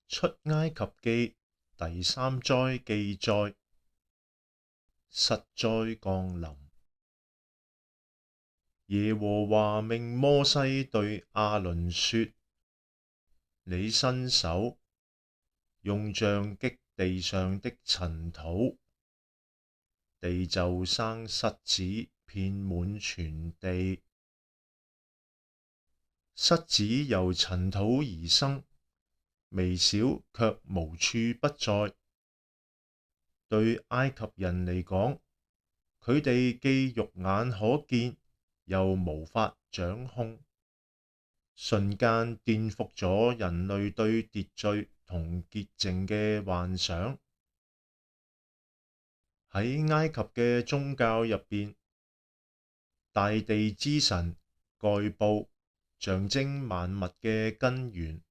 出埃及記第3章記載，實在降臨。耶和華命摩西對亞倫說：你伸手，用杖擊地上的塵土，地就生虱子，遍滿全地。虱子由塵土而生，微小卻無處不在。對埃及人嚟講，佢哋既肉眼可見，又無法掌控，瞬間顛覆咗人類對秩序同潔淨嘅幻想。喺埃及嘅宗教入邊，大地之神蓋布象徵萬物嘅根源、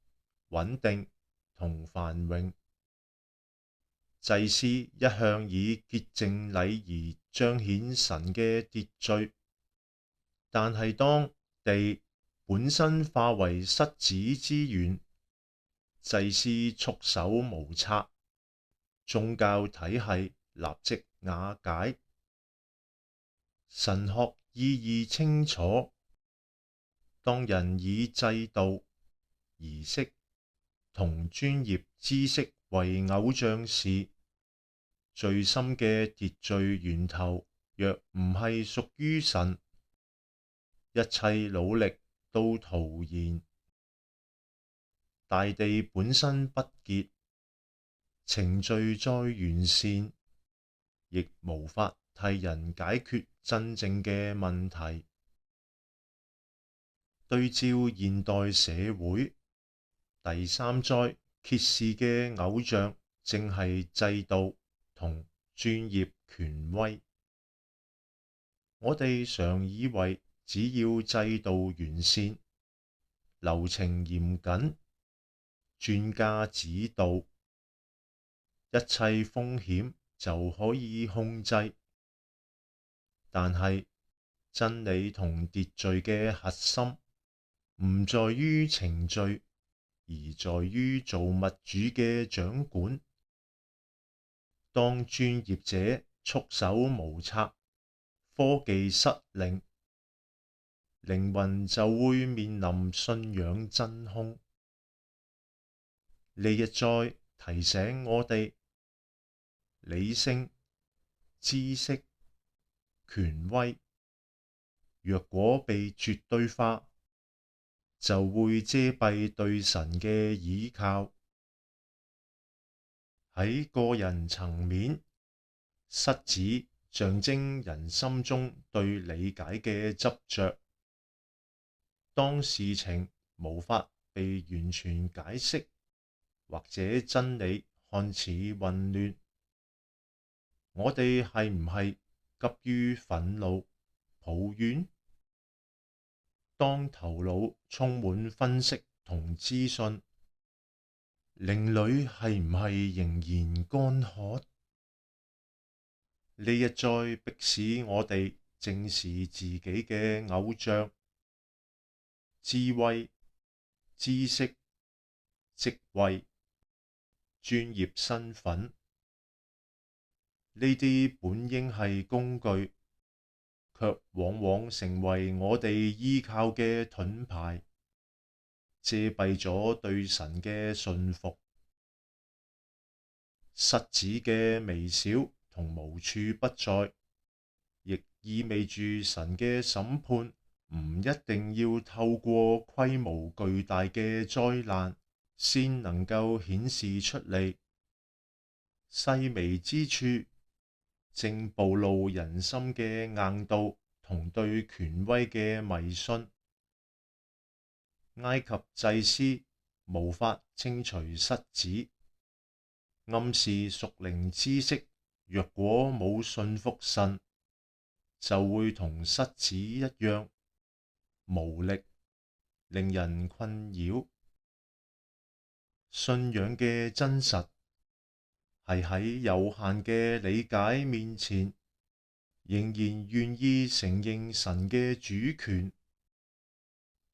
穩定同繁榮。祭司一向以潔淨禮儀彰顯神嘅秩序，但係當地本身化為虱子之源，祭司束手無策，宗教體系立即瓦解。神學意義清楚，當人以制度、儀式同專業知識為偶像時，最深嘅秩序源頭若唔係屬於神，一切努力都徒然。大地本身不潔，程序再完善，亦無法替人解決真正嘅問題。對照現代社會，第三災揭示嘅偶像正係制度同專業權威。我哋常以為只要制度完善、流程嚴謹、專家指導，一切風險就可以控制。但係真理同秩序嘅核心唔在於程序，而在於造物主嘅掌管。當專業者束手無策，科技失靈，靈魂就會面臨信仰真空。呢一災提醒我哋，理性、知識、權威，若果被絕對化，就會遮蔽對神嘅倚靠。喺個人層面，虱子象徵人心中對理解嘅執着。當事情無法被完全解釋，或者真理看似混亂，我哋係唔係急於憤怒、抱怨？當頭腦充滿分析同資訊，靈裡係唔係仍然乾渴？呢一災迫使我哋正視自己嘅偶像、智慧、知識、職位、專業身份。呢啲本應係工具，卻往往成為我哋依靠嘅盾牌，遮蔽咗對神嘅信服。虱子嘅微小同無處不在，亦意味住神嘅審判唔一定要透過規模巨大嘅災難先能夠顯示出嚟。細微之處正暴露人心嘅硬度同對權威嘅迷信。埃及祭司無法清除虱子，暗示屬靈知識若果冇信服神，就會同虱子一樣無力，令人困擾。信仰嘅真實係喺有限嘅理解面前，仍然願意承認神嘅主權，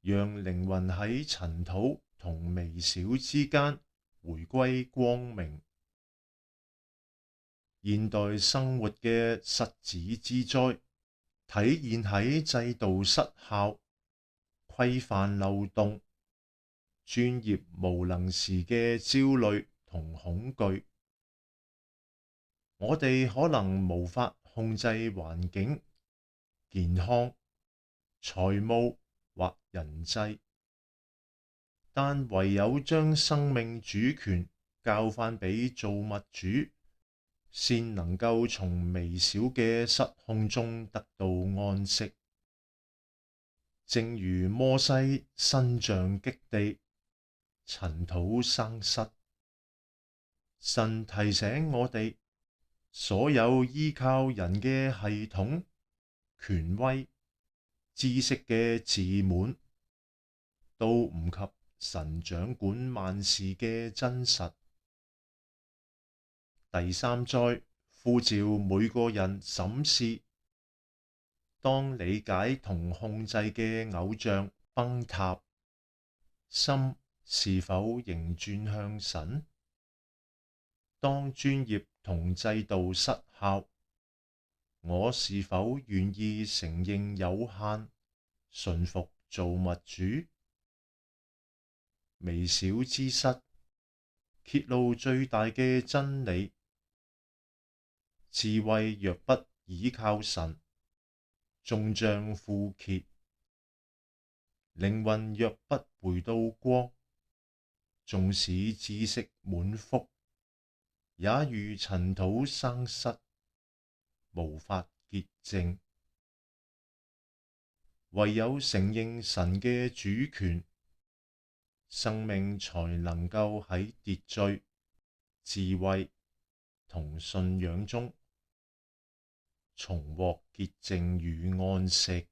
讓靈魂喺塵土同微小之間回歸光明。現代生活嘅失子之災，體現喺制度失效、規範漏洞、專業無能時嘅焦慮同恐懼。我哋可能無法控制環境、健康、財務或人際，但唯有將生命主權交返俾造物主，先能夠從微小嘅失控中得到安息。正如摩西伸杖擊地，塵土生虱，神提醒我哋，所有依靠人嘅系統、權威、知識嘅自滿，都唔及神掌管萬事嘅真實。第三災呼召每個人審視：當理解同控制嘅偶像崩塌，心是否仍轉向神？當專業同制度失效，我是否願意承認有限，順服造物主？微小之失，揭露最大嘅真理。智慧若不倚靠神，終將枯竭；靈魂若不回到光，縱使知識滿腹，也如塵土生虱，無法潔淨。唯有承認神嘅主權，生命才能夠喺秩序、智慧同信仰中重獲潔淨與安息。